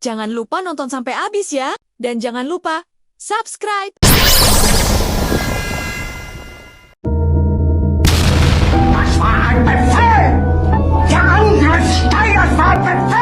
Jangan lupa nonton sampai habis ya. Dan jangan lupa subscribe. Das war ein Befehl! Der Angriff Steigers war ein Befehl!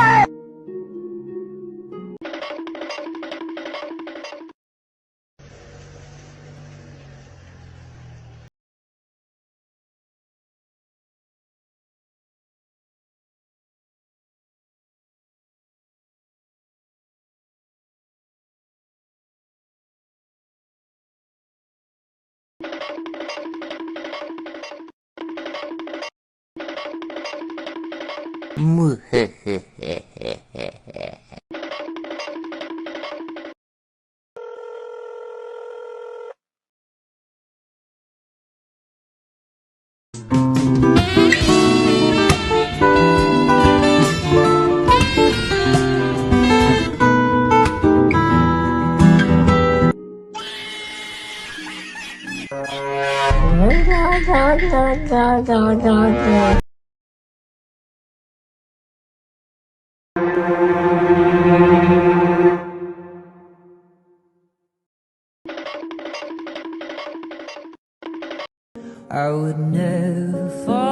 I would never fall